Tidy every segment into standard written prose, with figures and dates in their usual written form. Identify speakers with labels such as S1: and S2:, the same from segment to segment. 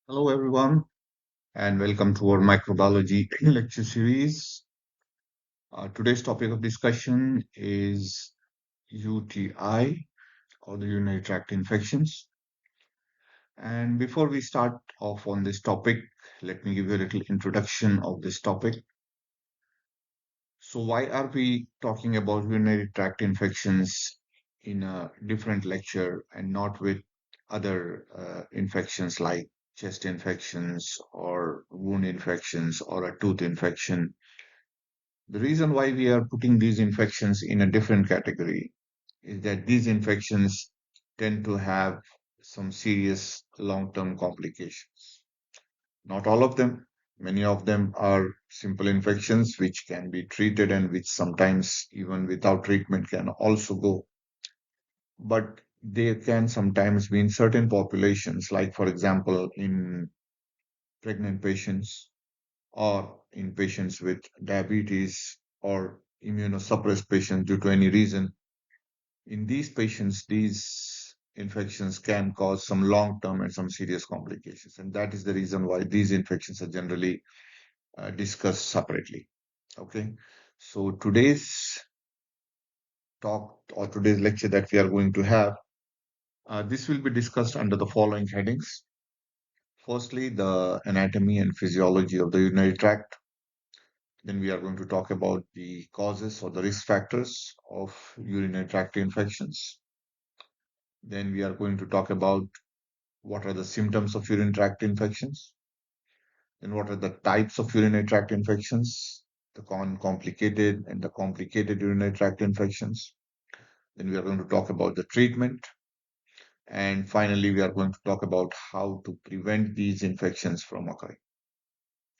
S1: Hello, everyone, and welcome to our microbiology lecture series. Today's topic of discussion is UTI, or the urinary tract infections. And before we start off on this topic, let me give you a little introduction of this topic. So, why are we talking about urinary tract infections in a different lecture and not with other infections like chest infections or wound infections or a tooth infection? The reason why we are putting these infections in a different category is that these infections tend to have some serious long term complications. Not all of them, many of them are simple infections which can be treated and which sometimes, even without treatment, can also go. But they can sometimes be in certain populations, like, for example, in pregnant patients or in patients with diabetes or immunosuppressed patients due to any reason. In these patients, these infections can cause some long term and some serious complications. And that is the reason why these infections are generally discussed separately. Okay. So today's talk or today's lecture that we are going to have, this will be discussed under the following headings. Firstly, the anatomy and physiology of the urinary tract. Then we are going to talk about the causes or the risk factors of urinary tract infections. Then we are going to talk about what are the symptoms of urinary tract infections. Then what are the types of urinary tract infections, the complicated and the complicated urinary tract infections. Then we are going to talk about the treatment. And finally, we are going to talk about how to prevent these infections from occurring.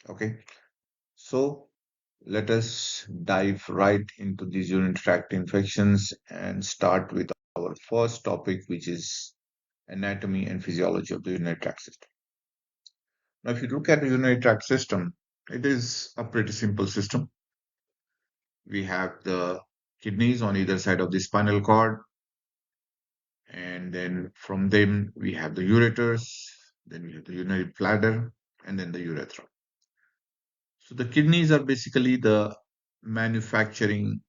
S1: Okay. So let us dive right into these urinary tract infections and start with our first topic, which is anatomy and physiology of the urinary tract system. Now, if you look at the urinary tract system, it is a pretty simple system. We have the kidneys on either side of the spinal cord, and then from them we have the ureters, then we have the urinary bladder, and then the urethra. So the kidneys are basically the manufacturing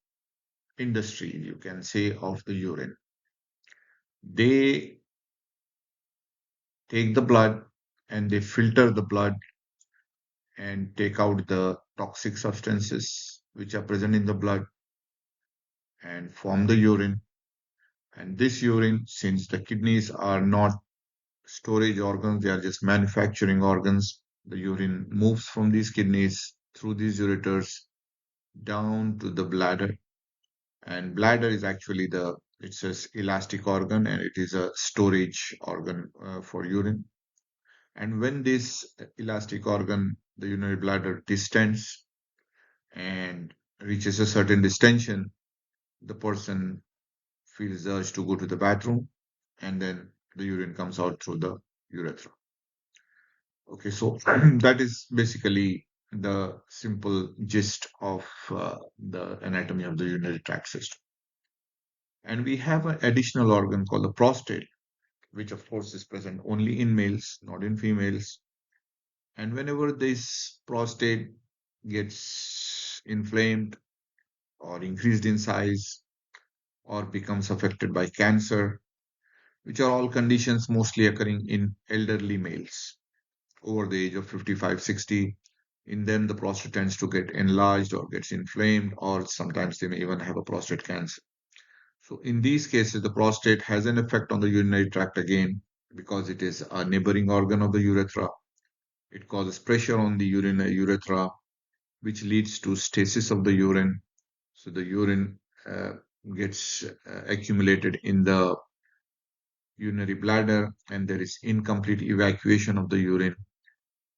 S1: industry, you can say, of the urine. They take the blood and they filter the blood and take out the toxic substances which are present in the blood and form the urine. And this urine, since the kidneys are not storage organs, they are just manufacturing organs, the urine moves from these kidneys through these ureters down to the bladder. And bladder is actually it's a elastic organ and it is a storage organ for urine. And when this elastic organ, the urinary bladder, distends and reaches a certain distension, the person feels the urge to go to the bathroom, and then the urine comes out through the urethra. Okay, so that is basically the simple gist of the anatomy of the urinary tract system. And we have an additional organ called the prostate, which of course is present only in males, not in females. And whenever this prostate gets inflamed or increased in size or becomes affected by cancer, which are all conditions mostly occurring in elderly males over the age of 55, 60. In them, the prostate tends to get enlarged or gets inflamed, or sometimes they may even have a prostate cancer. So, in these cases, the prostate has an effect on the urinary tract again because it is a neighboring organ of the urethra. It causes pressure on the urethra, which leads to stasis of the urine. So, the urine gets accumulated in the urinary bladder, and there is incomplete evacuation of the urine.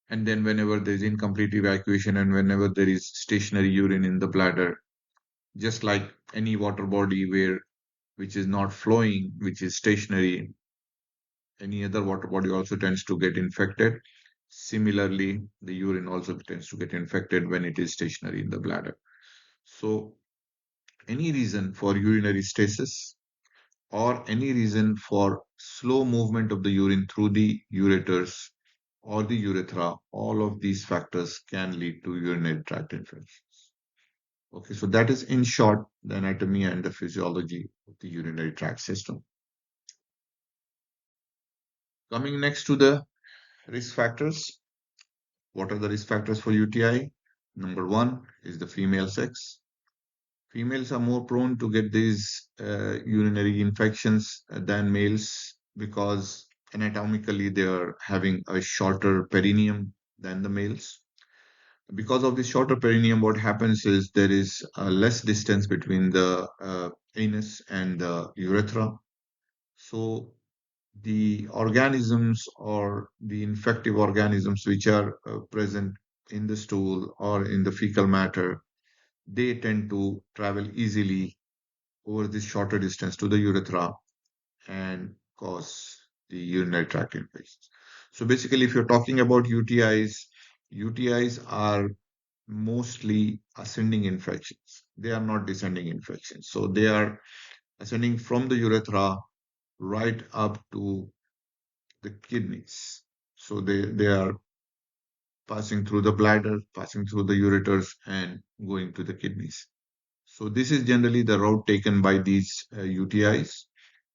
S1: And then, whenever there is incomplete evacuation and whenever there is stationary urine in the bladder, just like any water body which is not flowing, which is stationary, any other water body also tends to get infected. Similarly, the urine also tends to get infected when it is stationary in the bladder. So, any reason for urinary stasis or any reason for slow movement of the urine through the ureters or the urethra, all of these factors can lead to urinary tract infections. Okay, so that is in short the anatomy and the physiology of the urinary tract system. Coming next to the risk factors. What are the risk factors for UTI? Number one is the female sex. Females are more prone to get these urinary infections than males because anatomically they are having a shorter perineum than the males. Because of this shorter perineum, what happens is there is less distance between the anus and the urethra. So the organisms or the infective organisms which are present in the stool or in the fecal matter, they tend to travel easily over this shorter distance to the urethra and cause the urinary tract infections. So basically, if you're talking about UTIs, UTIs are mostly ascending infections. They are not descending infections. So they are ascending from the urethra right up to the kidneys. So they are passing through the bladder, passing through the ureters, and going to the kidneys. So this is generally the route taken by these UTIs.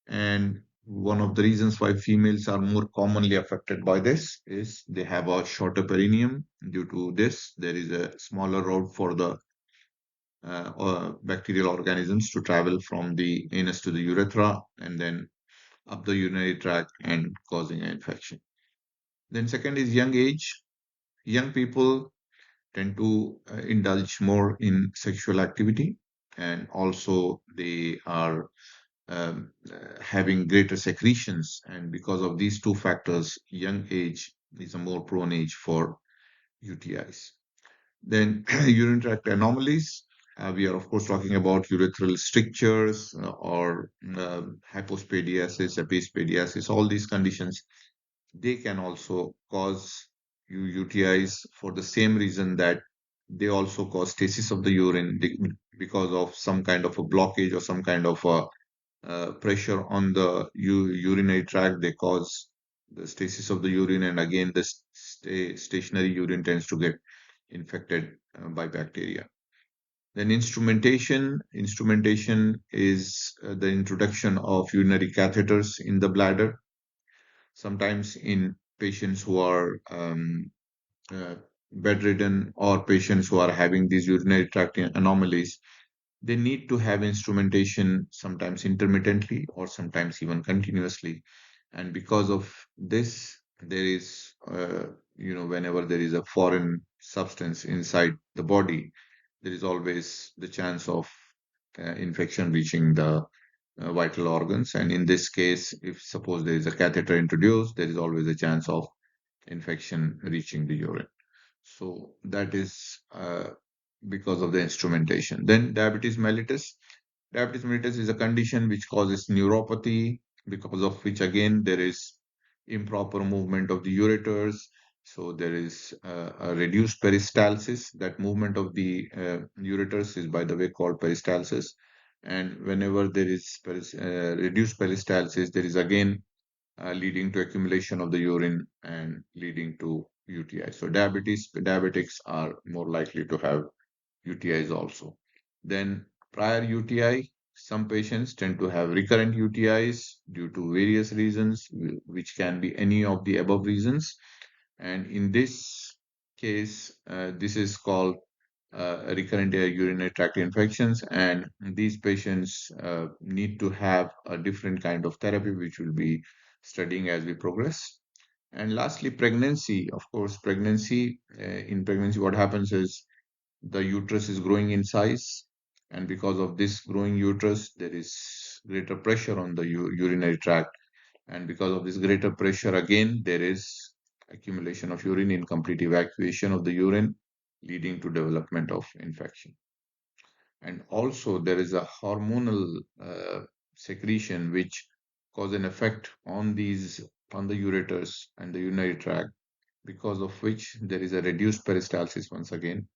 S1: And one of the reasons why females are more commonly affected by this is they have a shorter perineum. Due to this, there is a smaller route for the bacterial organisms to travel from the anus to the urethra and then up the urinary tract and causing an infection. Then second is young age. Young people tend to indulge more in sexual activity, and also they are having greater secretions. And because of these two factors, young age is a more prone age for UTIs. Then urinary tract anomalies. We are, of course, talking about urethral strictures or hypospadiasis, epispadiasis, all these conditions. They can also cause UTIs for the same reason that they also cause stasis of the urine because of some kind of a blockage or some kind of a pressure on the urinary tract. They cause the stasis of the urine, and again, the stationary urine tends to get infected by bacteria. Then instrumentation. Instrumentation is the introduction of urinary catheters in the bladder, sometimes in patients who are uh, bedridden or patients who are having these urinary tract anomalies. They need to have instrumentation sometimes intermittently or sometimes even continuously. And because of this, there is, whenever there is a foreign substance inside the body, there is always the chance of infection reaching the vital organs. And in this case, if suppose there is a catheter introduced, there is always a chance of infection reaching the urine. So that is because of the instrumentation. Then diabetes mellitus. Diabetes mellitus is a condition which causes neuropathy, because of which again there is improper movement of the ureters. So there is a reduced peristalsis. That movement of the ureters is, by the way, called peristalsis. And whenever there is reduced peristalsis, there is again leading to accumulation of the urine and leading to UTI. So diabetics are more likely to have UTIs also. Then prior UTI, some patients tend to have recurrent UTIs due to various reasons, which can be any of the above reasons. And in this case, this is called recurrent urinary tract infections, and these patients need to have a different kind of therapy, which we'll be studying as we progress. And lastly, pregnancy. Of course, in pregnancy, what happens is the uterus is growing in size, and because of this growing uterus, there is greater pressure on the urinary tract, and because of this greater pressure, again, there is accumulation of urine, incomplete evacuation of the urine, leading to development of infection. And also there is a hormonal secretion which cause an effect on the ureters and the urinary tract, because of which there is a reduced peristalsis once again.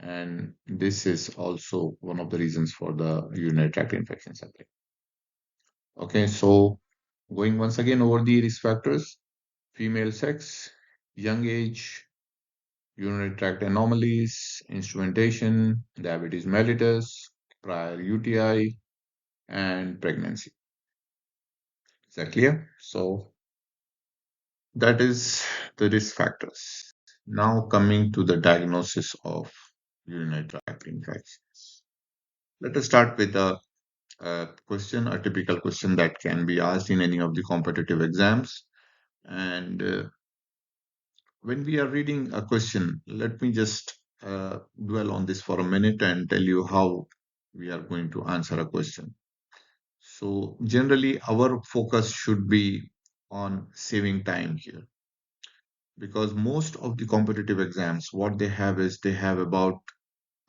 S1: And this is also one of the reasons for the urinary tract infections again. Okay, so going once again over the risk factors. Female sex. young age, urinary tract anomalies, instrumentation, diabetes mellitus, prior UTI, and pregnancy. Is that clear? So that is the risk factors. Now coming to the diagnosis of urinary tract infections. Let us start with a question, a typical question that can be asked in any of the competitive exams. And when we are reading a question, let me just dwell on this for a minute and tell you how we are going to answer a question. So, generally, our focus should be on saving time here because most of the competitive exams, what they have is they have about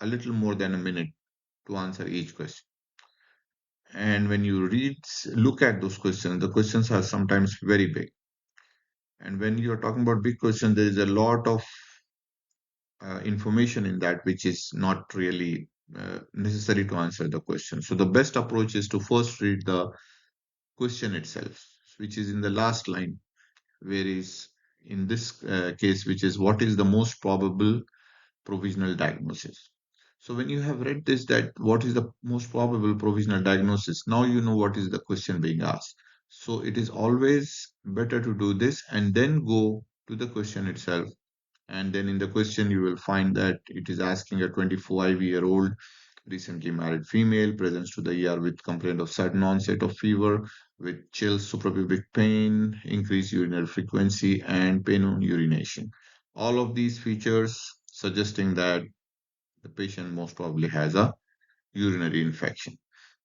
S1: a little more than a minute to answer each question. And when you look at those questions, the questions are sometimes very big. And when you're talking about big questions, there is a lot of information in that which is not really necessary to answer the question. So the best approach is to first read the question itself, which is in the last line, where is in this case, which is what is the most probable provisional diagnosis. So when you have read this, that what is the most probable provisional diagnosis, now you know what is the question being asked. So it is always better to do this and then go to the question itself. And then in the question, you will find that it is asking a 25-year-old recently married female presents to the ER with complaint of sudden onset of fever, with chills, suprapubic pain, increased urinary frequency, and pain on urination. All of these features suggesting that the patient most probably has a urinary infection.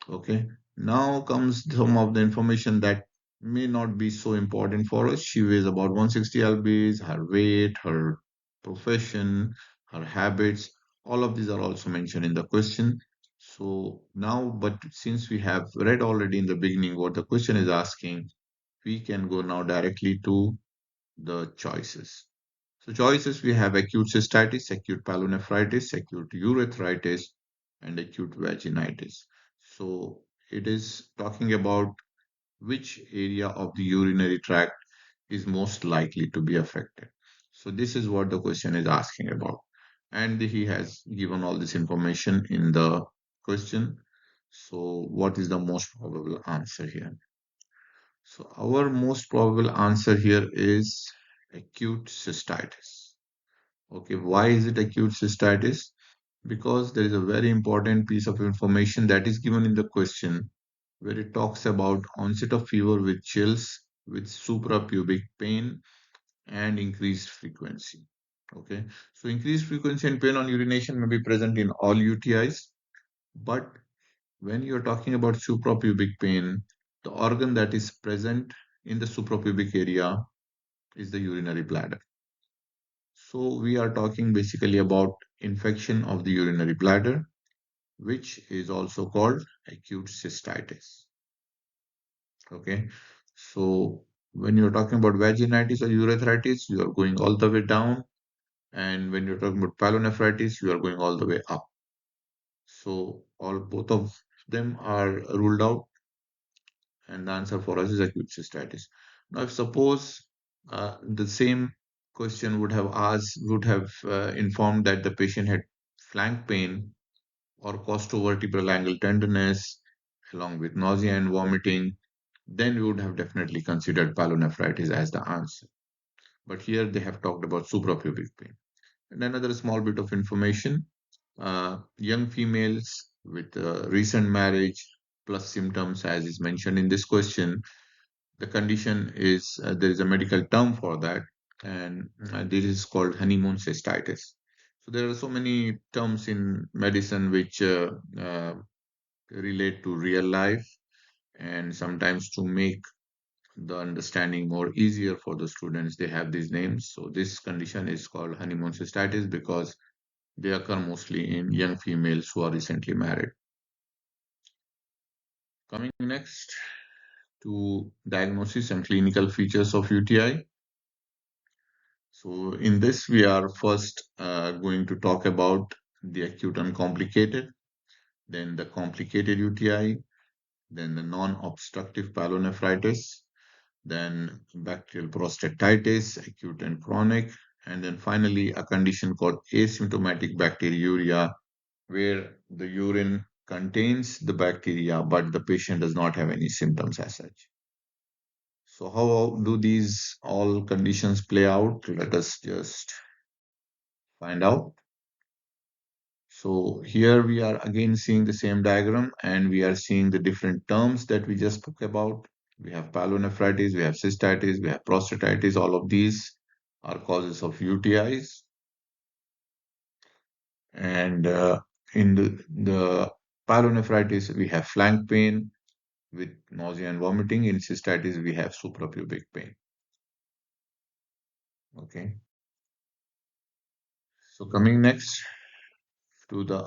S1: Okay. Now comes some of the information that may not be so important for us. She weighs about 160 lbs, her weight, her profession, her habits, all of these are also mentioned in the question. So now, but since we have read already in the beginning what the question is asking, we can go now directly to the choices. So choices we have acute cystitis, acute pyelonephritis, acute urethritis, and acute vaginitis. So it is talking about which area of the urinary tract is most likely to be affected. So this is what the question is asking about. And he has given all this information in the question. So what is the most probable answer here? So our most probable answer here is acute cystitis. Okay, why is it acute cystitis? Because there is a very important piece of information that is given in the question where it talks about onset of fever with chills, with suprapubic pain, and increased frequency. Okay, so increased frequency and pain on urination may be present in all UTIs, but when you're talking about suprapubic pain, the organ that is present in the suprapubic area is the urinary bladder. So we are talking basically about infection of the urinary bladder, which is also called acute cystitis. Okay. So when you're talking about vaginitis or urethritis, you are going all the way down. And when you're talking about pyelonephritis, you are going all the way up. So both of them are ruled out, and the answer for us is acute cystitis. Now, if suppose the same question would have informed that the patient had flank pain or costovertebral angle tenderness along with nausea and vomiting, then we would have definitely considered pyelonephritis as the answer. But here they have talked about suprapubic pain. And another small bit of information, young females with recent marriage plus symptoms, as is mentioned in this question, the condition is there is a medical term for that, and this is called honeymoon cystitis. So there are so many terms in medicine which relate to real life, and sometimes to make the understanding more easier for the students, they have these names. So this condition is called honeymoon cystitis because they occur mostly in young females who are recently married. Coming next to diagnosis and clinical features of UTI. So in this, we are first going to talk about the acute uncomplicated, then the complicated UTI, then the non-obstructive pyelonephritis, then bacterial prostatitis, acute and chronic, and then finally a condition called asymptomatic bacteriuria, where the urine contains the bacteria, but the patient does not have any symptoms as such. So, how do these all conditions play out? Let us just find out. So, here we are again seeing the same diagram and we are seeing the different terms that we just spoke about. We have pyelonephritis, we have cystitis, we have prostatitis. All of these are causes of UTIs. And in the pyelonephritis, we have flank pain with nausea and vomiting. In cystitis, we have suprapubic pain. Okay. So coming next to the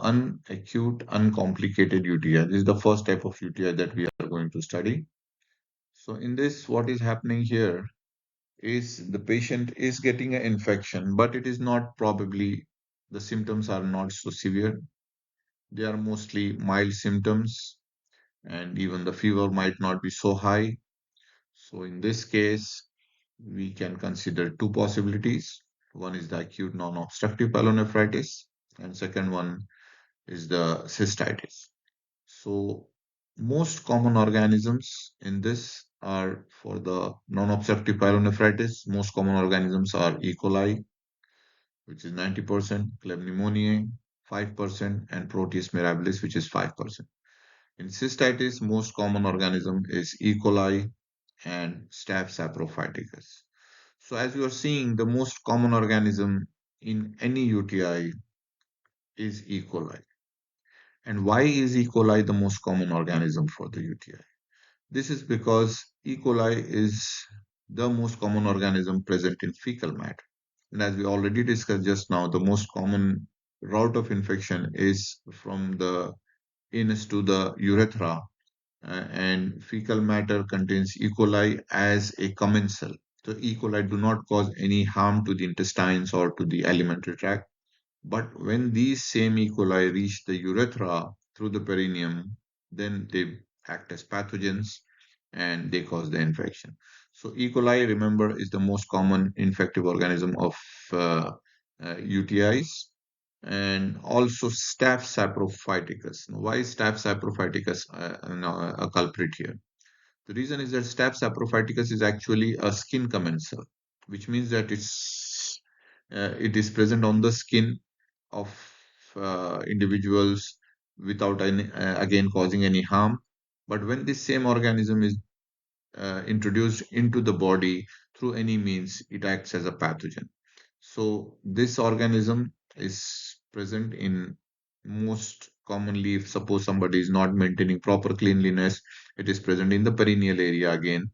S1: acute uncomplicated UTI. This is the first type of UTI that we are going to study. So in this, what is happening here is the patient is getting an infection, but it is not probably, the symptoms are not so severe. They are mostly mild symptoms, and even the fever might not be so high. So in this case, we can consider two possibilities. One is the acute non-obstructive pyelonephritis, and second one is the cystitis. So most common organisms in this are, for the non-obstructive pyelonephritis, most common organisms are E. coli, which is 90%, Klebsiella 5%, and Proteus mirabilis, which is 5%. In cystitis, most common organism is E. coli and Staph saprophyticus. So as you are seeing, the most common organism in any UTI is E. coli. And why is E. coli the most common organism for the UTI? This is because E. coli is the most common organism present in fecal matter. And as we already discussed just now, the most common route of infection is from the anus to the urethra, and fecal matter contains E. coli as a commensal. So E. coli do not cause any harm to the intestines or to the alimentary tract. But when these same E. coli reach the urethra through the perineum, then they act as pathogens and they cause the infection. So E. coli, remember, is the most common infective organism of UTIs, and also Staph saprophyticus. Now, why is Staph saprophyticus a culprit here? The reason is that Staph saprophyticus is actually a skin commensal, which means that it is present on the skin of individuals without any, again causing any harm. But when this same organism is introduced into the body through any means, it acts as a pathogen. So this organism is present in most commonly, if suppose somebody is not maintaining proper cleanliness, it is present in the perineal area again,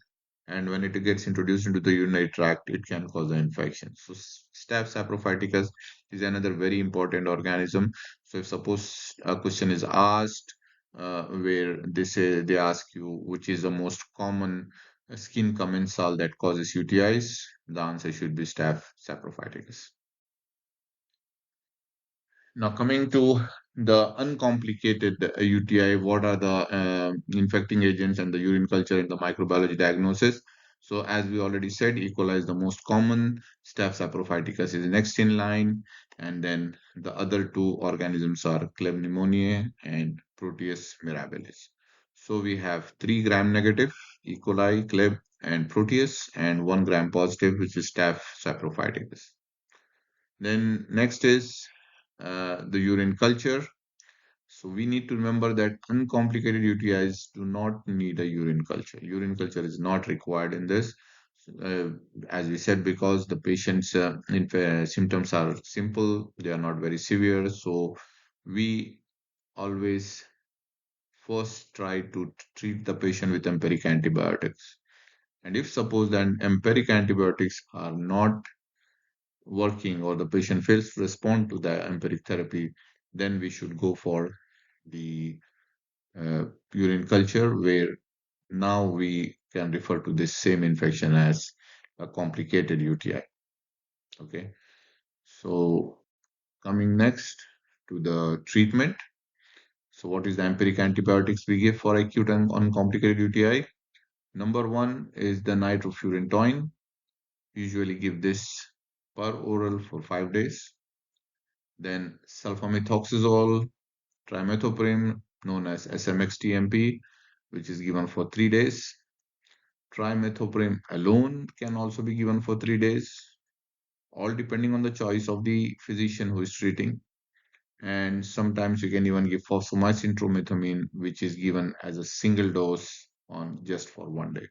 S1: and when it gets introduced into the urinary tract, it can cause an infection. So Staph saprophyticus is another very important organism. So if suppose a question is asked where they ask you which is the most common skin commensal that causes UTIs, the answer should be Staph saprophyticus. Now, coming to the uncomplicated UTI, what are the infecting agents and the urine culture in the microbiology diagnosis? So, as we already said, E. coli is the most common, Staph saprophyticus is next in line, and then the other two organisms are Klebsiella and Proteus mirabilis. So, we have 3 gram negative, E. coli, Kleb, and Proteus, and 1 gram positive, which is Staph saprophyticus. Then next is the urine culture. So we need to remember that uncomplicated UTIs do not need a urine culture. Urine culture is not required in this. Uh, as we said, because the patient's symptoms are simple, they are not very severe. So we always first try to treat the patient with empiric antibiotics. And if suppose that empiric antibiotics are not working or the patient fails to respond to the empiric therapy, then we should go for the urine culture, where now we can refer to this same infection as a complicated UTI. Okay, so coming next to the treatment. So, what is the empiric antibiotics we give for acute and uncomplicated UTI? Number one is the nitrofurantoin. Usually give this per oral for 5 days. Then sulfamethoxazole, trimethoprim, known as SMXTMP, which is given for 3 days. Trimethoprim alone can also be given for 3 days, all depending on the choice of the physician who is treating. And sometimes you can even give fosfomycin tromethamine, which is given as a single dose on just for 1 day.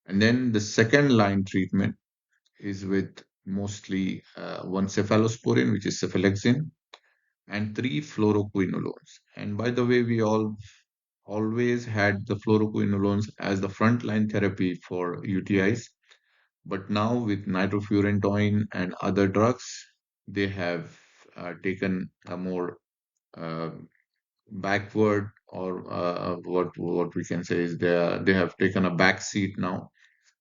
S1: And then the second line treatment is with mostly one cephalosporin, which is cephalexin, and three fluoroquinolones. And by the way, we all always had the fluoroquinolones as the frontline therapy for UTIs. But now with nitrofurantoin and other drugs, they have taken a more uh, backward, or what we can say is they have taken a back seat now,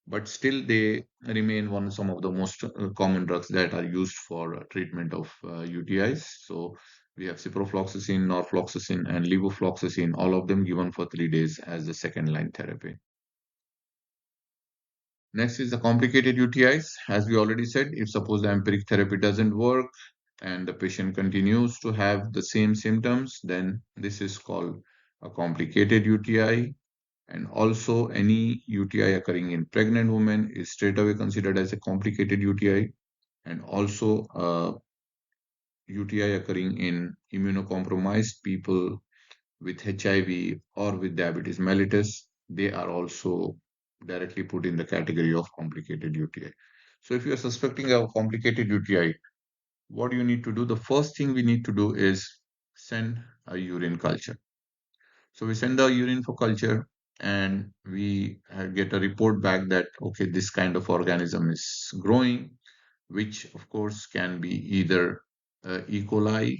S1: but still they remain some of the most common drugs that are used for treatment of UTIs. So we have ciprofloxacin, norfloxacin, and levofloxacin, all of them given for 3 days as the second line therapy. Next is the complicated UTIs. As we already said, if suppose the empiric therapy doesn't work and the patient continues to have the same symptoms, then this is called a complicated UTI. And also, any UTI occurring in pregnant women is straight away considered as a complicated UTI. And also, UTI occurring in immunocompromised people with HIV or with diabetes mellitus, they are also directly put in the category of complicated UTI. So, if you are suspecting a complicated UTI, what you need to do? The first thing we need to do is send a urine culture. So we send the urine for culture, and we get a report back that, okay, this kind of organism is growing, which of course can be either E. coli,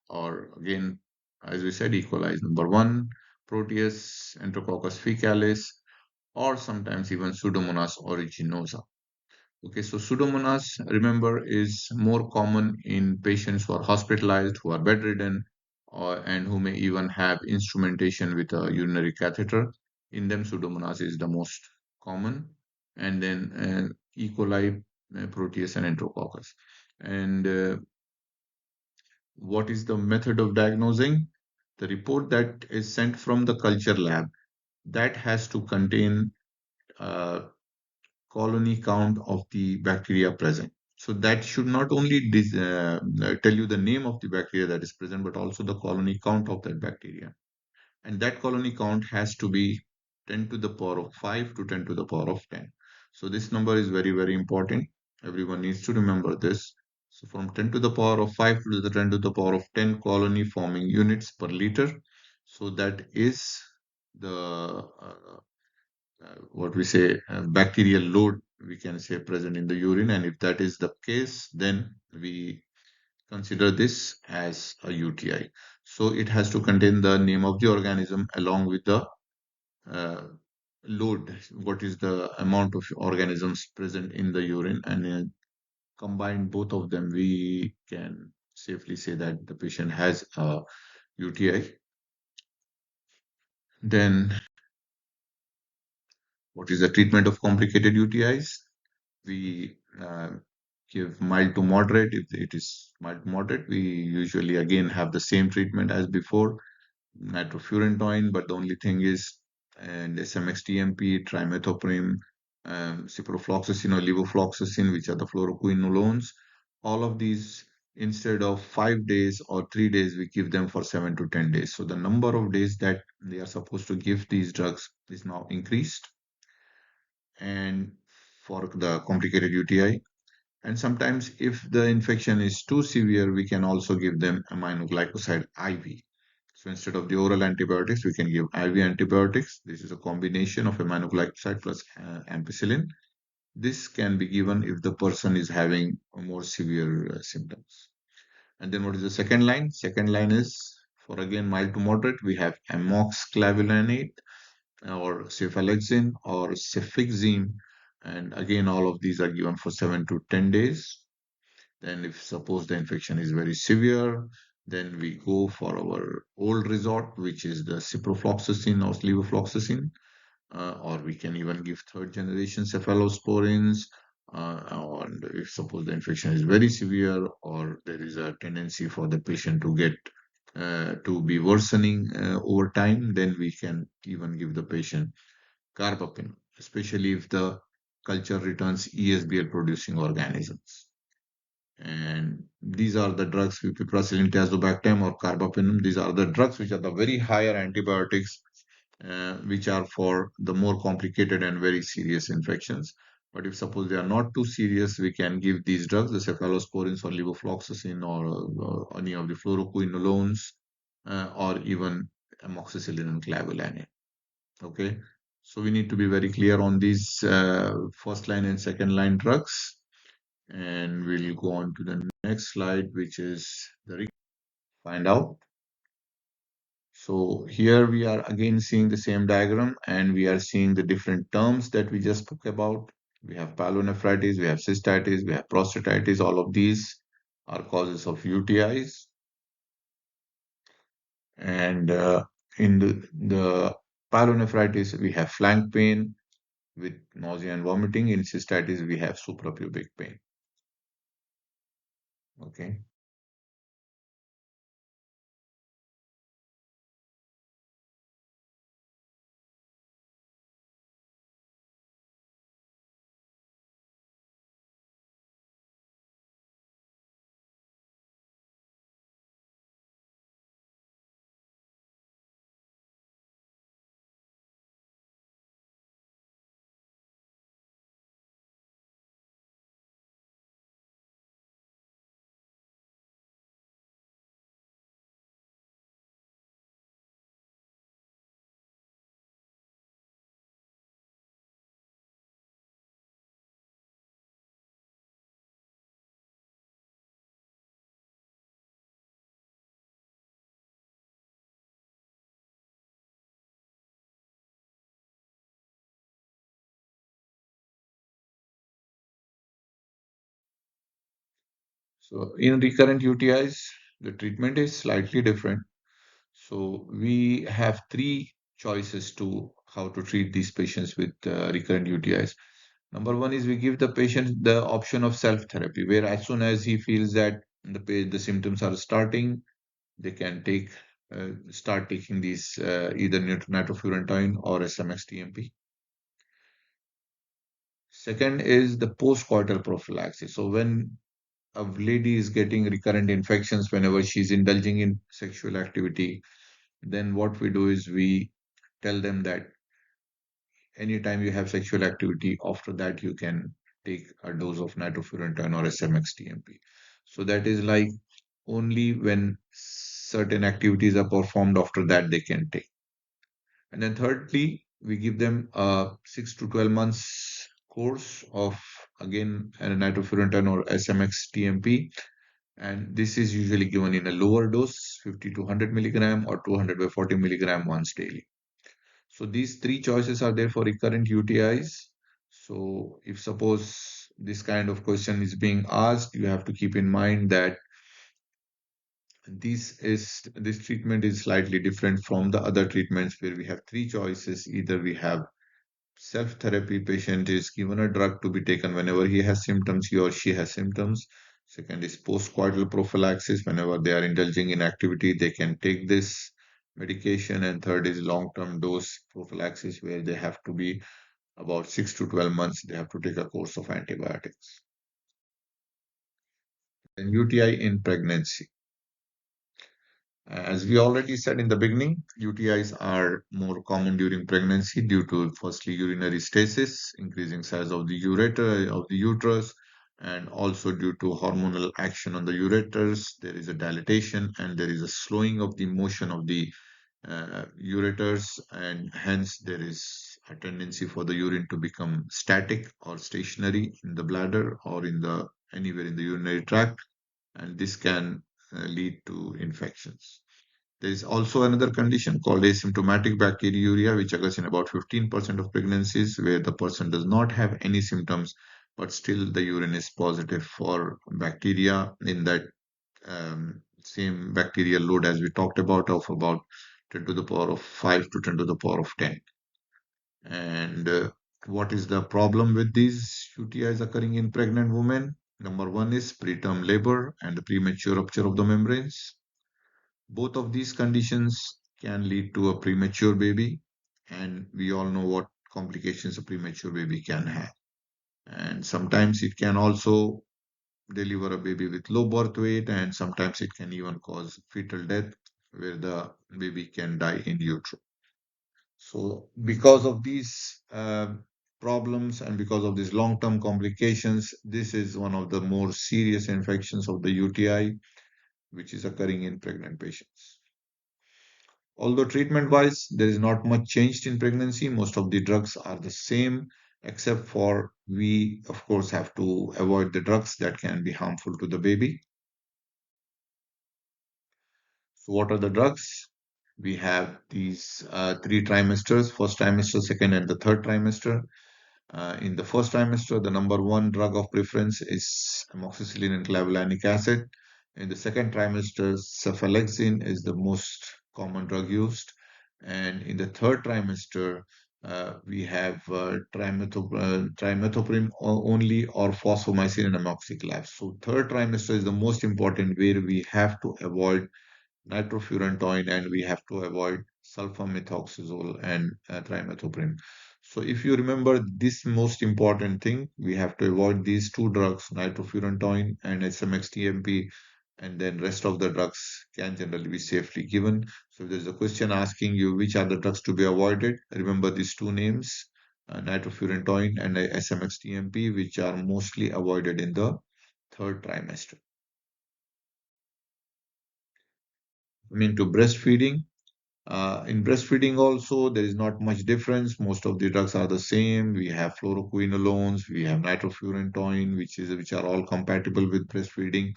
S1: or again, as we said, E. coli is number one, Proteus, Enterococcus fecalis, or sometimes even Pseudomonas aeruginosa. Okay, so Pseudomonas, remember, is more common in patients who are hospitalized, who are bedridden, and who may even have instrumentation with a urinary catheter. In them, Pseudomonas is the most common. And then E. coli, Proteus, and Enterococcus. And what is the method of diagnosing? The report that is sent from the culture lab, that has to contain uh, colony count of the bacteria present. So that should not only tell you the name of the bacteria that is present, but also the colony count of that bacteria. And that colony count has to be 10 to the power of 5 to 10 to the power of 10. So this number is very, very important. Everyone needs to remember this. So from 10 to the power of 5 to the 10 to the power of 10 colony forming units per liter. So that is the what we say bacterial load, we can say, present in the urine. And if that is the case, then we consider this as a UTI. So it has to contain the name of the organism along with the uh, load, what is the amount of organisms present in the urine, and combine both of them, we can safely say that the patient has a UTI. Then what is the treatment of complicated UTIs? We give mild to moderate. If it is mild to moderate, we usually again have the same treatment as before, nitrofurantoin, but the only thing is, and SMXTMP, trimethoprim, ciprofloxacin or levofloxacin, which are the fluoroquinolones. All of these, instead of 5 days or 3 days, we give them for 7 to 10 days. So the number of days that they are supposed to give these drugs is now increased, and for the complicated UTI. And sometimes, if the infection is too severe, we can also give them aminoglycoside IV. So instead of the oral antibiotics, we can give IV antibiotics. This is a combination of aminoglycoside plus ampicillin. This can be given if the person is having more severe symptoms. And then what is the second line? Second line is for again mild to moderate. We have amoxiclavulanate or cephalexin or cefixime. And again, all of these are given for 7 to 10 days. Then if suppose the infection is very severe, then we go for our old resort, which is the ciprofloxacin or levofloxacin. or we can even give third generation cephalosporins. And if suppose the infection is very severe or there is a tendency for the patient to get to be worsening over time, then we can even give the patient carbapenem, especially if the culture returns ESBL producing organisms. And these are the drugs, piperacillin, tazobactam, or carbapenem. These are the drugs which are the very higher antibiotics, which are for the more complicated and very serious infections. But if suppose they are not too serious, we can give these drugs, the cephalosporins or levofloxacin or any of the fluoroquinolones, or even amoxicillin and clavulanin. Okay, so we need to be very clear on these first line and second line drugs. And we'll go on to the next slide, which is the find out. So here we are again seeing the same diagram and we are seeing the different terms that we just spoke about. We have pyelonephritis, we have cystitis, we have prostatitis. All of these are causes of UTIs. And in the pyelonephritis, we have flank pain with nausea and vomiting. In cystitis, we have suprapubic pain. Okay. So in recurrent UTIs, the treatment is slightly different. So we have three choices to how to treat these patients with recurrent UTIs. Number one is we give the patient the option of self-therapy, where as soon as he feels that the symptoms are starting, they can start taking these either nitrofurantoin or SMX-TMP. Second is the post-coital prophylaxis. So when a lady is getting recurrent infections whenever she's indulging in sexual activity, then what we do is we tell them that anytime you have sexual activity, after that you can take a dose of nitrofurantoin or SMX-TMP. So that is like only when certain activities are performed, after that they can take. And then thirdly, we give them a 6 to 12 months course of again a nitrofurantoin or SMX-TMP. And this is usually given in a lower dose, 50 to 100 milligram or 200 by 40 milligram once daily. So these three choices are there for recurrent UTIs. So if suppose this kind of question is being asked, you have to keep in mind that this treatment is slightly different from the other treatments where we have three choices. Either we have self-therapy, patient is given a drug to be taken whenever he has symptoms, he or she has symptoms. Second is post-coital prophylaxis. Whenever they are indulging in activity, they can take this medication. And third is long-term dose prophylaxis, where they have to be about 6 to 12 months, they have to take a course of antibiotics. And UTI in pregnancy. As we already said in the beginning, UTIs are more common during pregnancy due to firstly urinary stasis, increasing size of the ureter of the uterus, and also due to hormonal action on the ureters. There is a dilatation and there is a slowing of the motion of the ureters, and hence there is a tendency for the urine to become static or stationary in the bladder or in the anywhere in the urinary tract, and this can lead to infections. There is also another condition called asymptomatic bacteriuria, which occurs in about 15% of pregnancies, where the person does not have any symptoms, but still the urine is positive for bacteria in that same bacterial load as we talked about, of about 10 to the power of 5 to 10 to the power of 10. And what is the problem with these UTIs occurring in pregnant women? Number one is preterm labor and the premature rupture of the membranes. Both of these conditions can lead to a premature baby, and we all know what complications a premature baby can have. And sometimes it can also deliver a baby with low birth weight, and sometimes it can even cause fetal death, where the baby can die in utero. So, because of these problems and because of these long term complications, this is one of the more serious infections of the UTI, which is occurring in pregnant patients. Although treatment wise, there is not much changed in pregnancy, most of the drugs are the same, except for we, of course, have to avoid the drugs that can be harmful to the baby. So, what are the drugs? We have these three trimesters: first trimester, second, and the third trimester. In the first trimester, the number one drug of preference is amoxicillin and clavulanic acid. In the second trimester, cephalexin is the most common drug used. And in the third trimester, we have trimethoprim only, or fosfomycin and amoxiclav. So third trimester is the most important, where we have to avoid nitrofurantoin, and we have to avoid sulfamethoxazole and trimethoprim. So if you remember this most important thing, we have to avoid these two drugs, nitrofurantoin and SMXTMP, and then rest of the drugs can generally be safely given. So if there's a question asking you which are the drugs to be avoided, remember these two names, nitrofurantoin and SMXTMP, which are mostly avoided in the third trimester. Coming to breastfeeding, in breastfeeding also, there is not much difference. Most of the drugs are the same. We have fluoroquinolones, we have nitrofurantoin, which are all compatible with breastfeeding.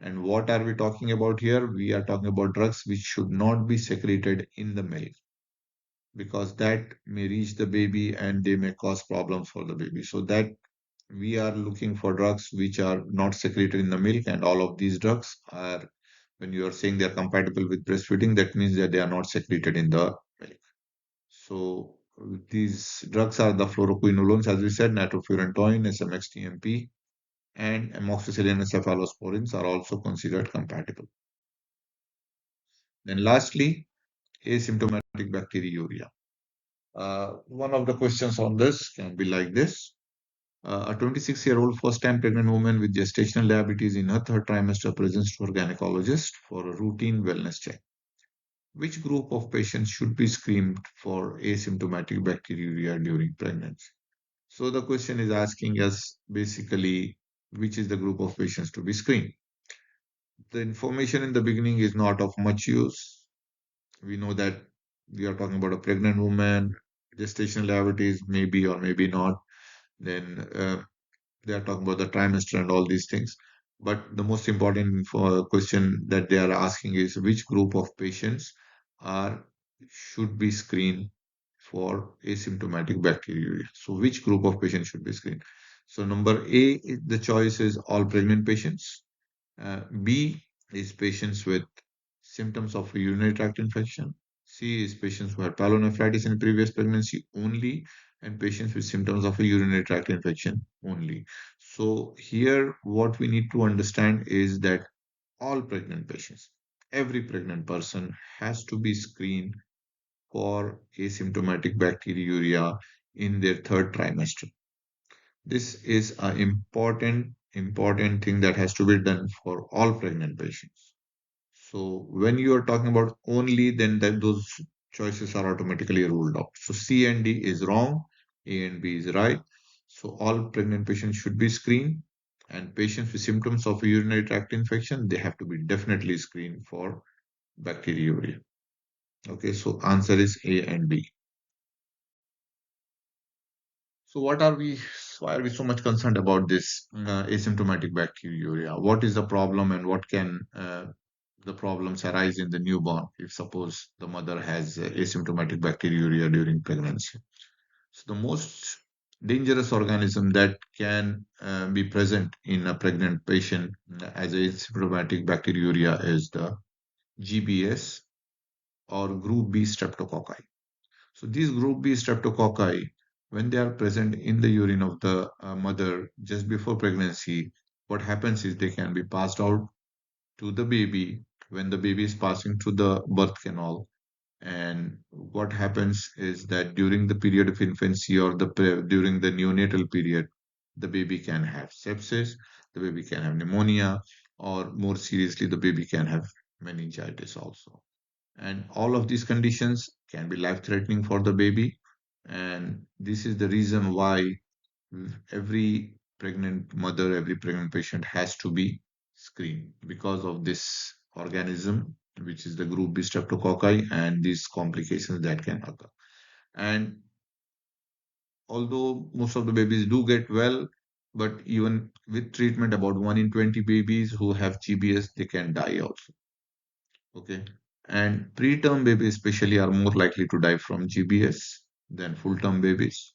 S1: And what are we talking about here? We are talking about drugs which should not be secreted in the milk, because that may reach the baby and they may cause problems for the baby. So that we are looking for drugs which are not secreted in the milk, and all of these drugs are, when you are saying they are compatible with breastfeeding, that means that they are not secreted in the milk. So these drugs are the fluoroquinolones, as we said, nitrofurantoin, SMXTMP, and amoxicillin and cephalosporins are also considered compatible. Then lastly, asymptomatic bacteriuria. One of the questions on this can be like this. A 26-year-old first-time pregnant woman with gestational diabetes in her third trimester presents to her gynecologist for a routine wellness check. Which group of patients should be screened for asymptomatic bacteriuria during pregnancy? So the question is asking us basically which is the group of patients to be screened. The information in the beginning is not of much use. We know that we are talking about a pregnant woman, gestational diabetes, maybe or maybe not. Then they are talking about the trimester and all these things. But the most important question that they are asking is which group of patients are should be screened for asymptomatic bacteriuria. So which group of patients should be screened? So number A, the choice is all pregnant patients. B is patients with symptoms of a urinary tract infection. C is patients who had pyelonephritis in previous pregnancy only, and patients with symptoms of a urinary tract infection only. So here, what we need to understand is that all pregnant patients, every pregnant person has to be screened for asymptomatic bacteriuria in their third trimester. This is an important thing that has to be done for all pregnant patients. So when you are talking about only, then those choices are automatically ruled out. So C and D is wrong, A and B is right. So all pregnant patients should be screened, and patients with symptoms of a urinary tract infection, they have to be definitely screened for bacteriuria. Okay, so answer is A and B. So why are we so much concerned about this asymptomatic bacteriuria? What is the problem, and what can the problems arise in the newborn if suppose the mother has asymptomatic bacteriuria during pregnancy? So the most dangerous organism that can be present in a pregnant patient as asymptomatic bacteriuria is the GBS, or group B streptococci. So these group B streptococci, when they are present in the urine of the mother just before pregnancy, what happens is they can be passed out to the baby when the baby is passing through the birth canal. And what happens is that during the period of infancy or during the neonatal period, the baby can have sepsis, the baby can have pneumonia, or more seriously, the baby can have meningitis also. And all of these conditions can be life-threatening for the baby. And this is the reason why every pregnant mother, every pregnant patient has to be screened because of this organism, which is the group B streptococci, and these complications that can occur. And although most of the babies do get well, but even with treatment, about 1 in 20 babies who have GBS, they can die also. Okay. And preterm babies, especially, are more likely to die from GBS than full term babies.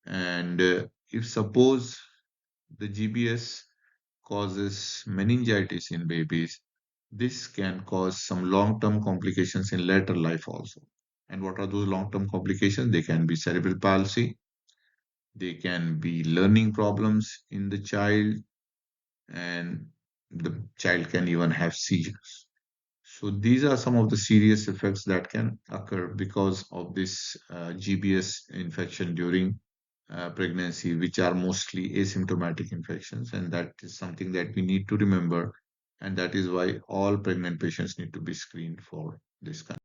S1: And if suppose the GBS causes meningitis in babies, this can cause some long term complications in later life also. And what are those long term complications? They can be cerebral palsy, they can be learning problems in the child, and the child can even have seizures. So these are some of the serious effects that can occur because of this GBS infection during pregnancy, which are mostly asymptomatic infections. And that is something that we need to remember. And that is why all pregnant patients need to be screened for this kind.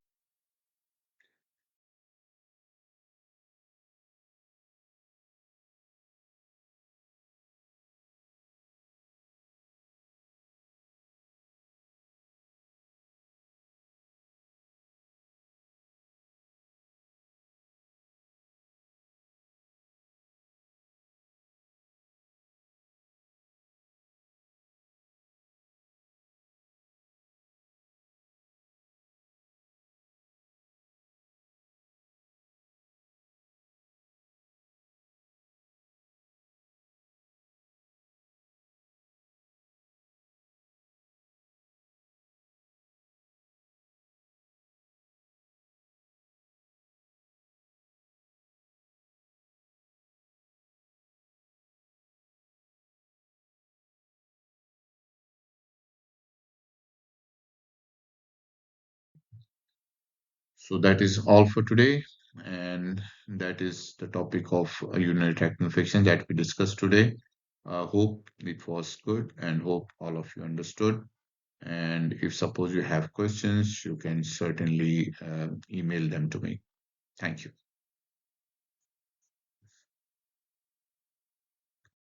S1: So that is all for today. And that is the topic of urinary tract infection that we discussed today. Hope it was good and hope all of you understood. And if suppose you have questions, you can certainly email them to me. Thank you.